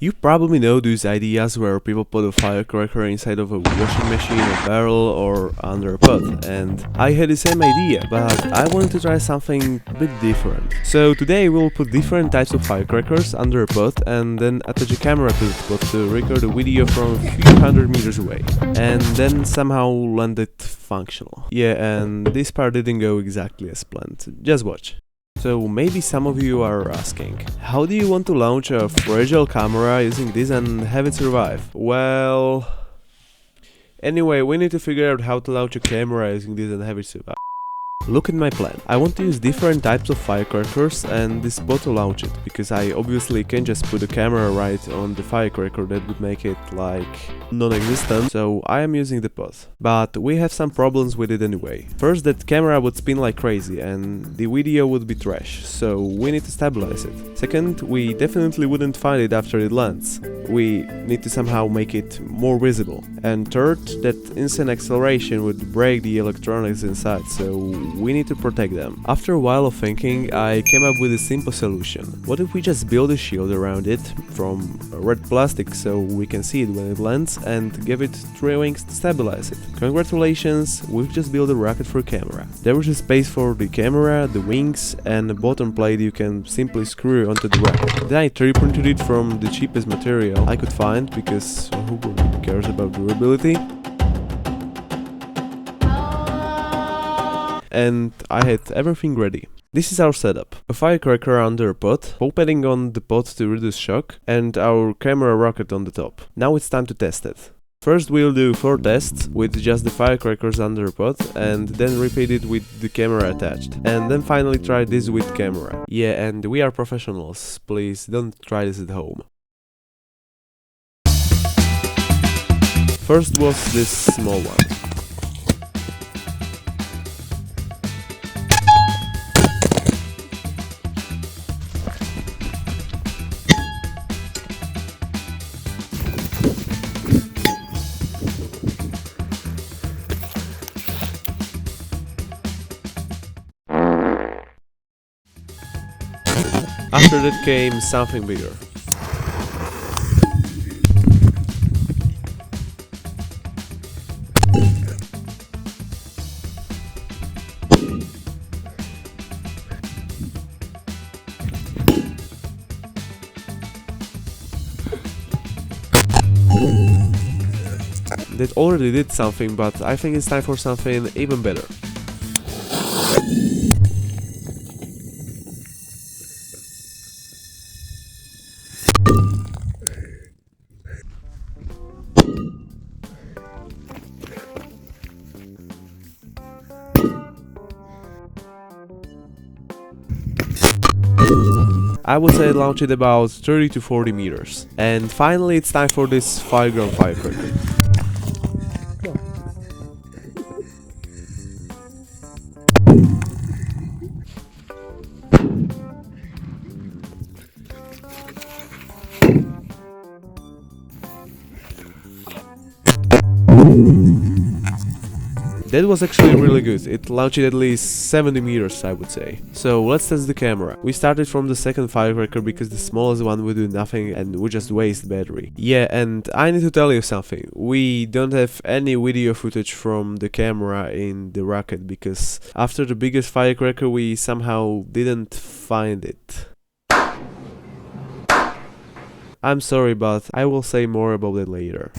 You probably know those ideas where people put a firecracker inside of a washing machine, a barrel, or under a pot, and I had the same idea, but I wanted to try something a bit different. So today we'll put different types of firecrackers under a pot and then attach a camera to the pot to record a video from a few hundred meters away, and then somehow land it functional. Yeah, and this part didn't go exactly as planned, just watch. So maybe some of you are asking, how do you want to launch a fragile camera using this and have it survive? Well, anyway, we need to figure out how to launch a camera using this and have it survive. Look at my plan. I want to use different types of firecrackers and this pot to launch it, because I obviously can't just put the camera right on the firecracker, that would make it like non-existent, so I am using the pot. But we have some problems with it anyway. First, that camera would spin like crazy and the video would be trash, so we need to stabilize it. Second, we definitely wouldn't find it after it lands. We need to somehow make it more visible. And third, that instant acceleration would break the electronics inside, so we need to protect them. After a while of thinking, I came up with a simple solution. What if we just build a shield around it from red plastic so we can see it when it lands and give it 3 wings to stabilize it? Congratulations, we've just built a rocket for a camera. There is a space for the camera, the wings and a bottom plate you can simply screw onto the rocket. Then I 3D printed it from the cheapest material I could find, because who really cares about durability? And I had everything ready. This is our setup. A firecracker under a pot, pole padding on the pot to reduce shock, and our camera rocket on the top. Now it's time to test it. First we'll do 4 tests with just the firecrackers under a pot, and then repeat it with the camera attached. And then finally try this with camera. Yeah, and we are professionals, please don't try this at home. First was this small one. After that came something bigger. That already did something, but I think it's time for something even better. I would say launch it about 30 to 40 meters. And finally it's time for this 5-gram firecracker. That was actually really good, it launched at least 70 meters I would say. So let's test the camera. We started from the second firecracker because the smallest one would do nothing and would just waste battery. Yeah, and I need to tell you something. We don't have any video footage from the camera in the rocket because after the biggest firecracker we somehow didn't find it. I'm sorry, but I will say more about that later.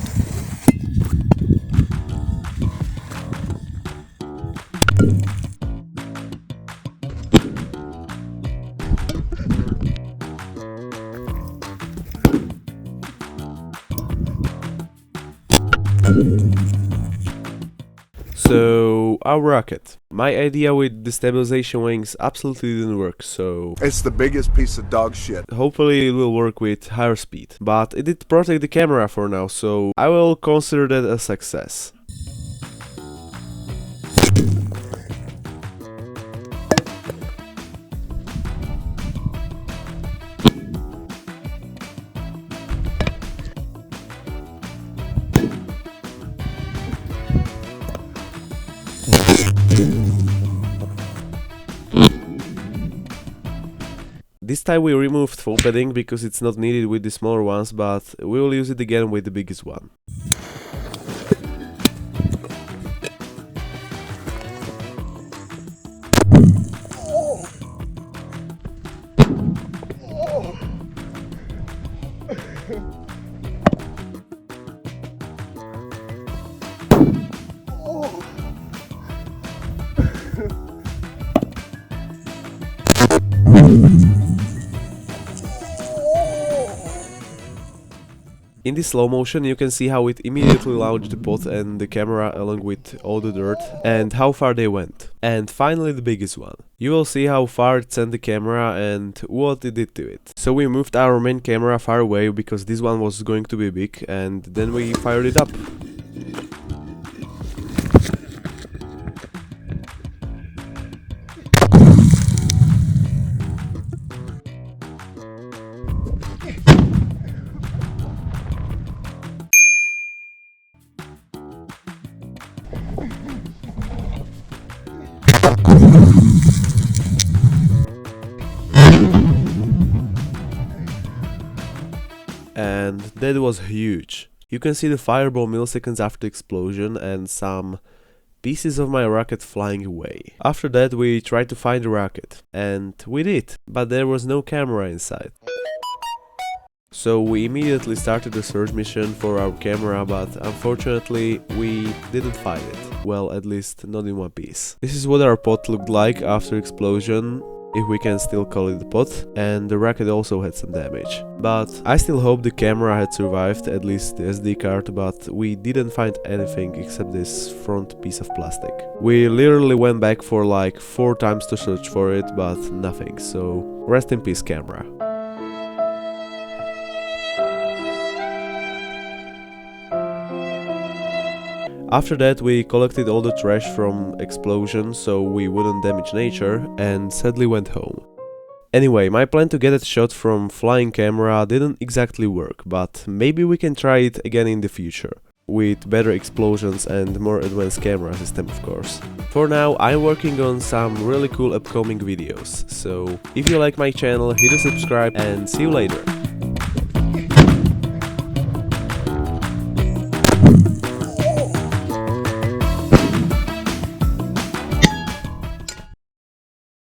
So, our rocket. My idea with the stabilization wings absolutely didn't work, so it's the biggest piece of dog shit. Hopefully it will work with higher speed. But it did protect the camera for now, so I will consider that a success. This time we removed foam padding because it's not needed with the smaller ones, but we will use it again with the biggest one. In the slow motion you can see how it immediately launched the pot and the camera along with all the dirt and how far they went. And finally the biggest one. You will see how far it sent the camera and what it did to it. So we moved our main camera far away because this one was going to be big, and then we fired it up. And that was huge. You can see the fireball milliseconds after the explosion and some pieces of my rocket flying away. After that we tried to find the rocket, and we did, but there was no camera inside. So we immediately started a search mission for our camera, but unfortunately we didn't find it. Well, at least not in one piece. This is what our pot looked like after explosion, if we can still call it a pot, and the rocket also had some damage. But I still hope the camera had survived, at least the SD card, but we didn't find anything except this front piece of plastic. We literally went back for like 4 times to search for it, but nothing, so rest in peace camera. After that we collected all the trash from explosion so we wouldn't damage nature, and sadly went home. Anyway, my plan to get a shot from flying camera didn't exactly work, but maybe we can try it again in the future. With better explosions and more advanced camera system, of course. For now, I'm working on some really cool upcoming videos, so if you like my channel, hit a subscribe and see you later.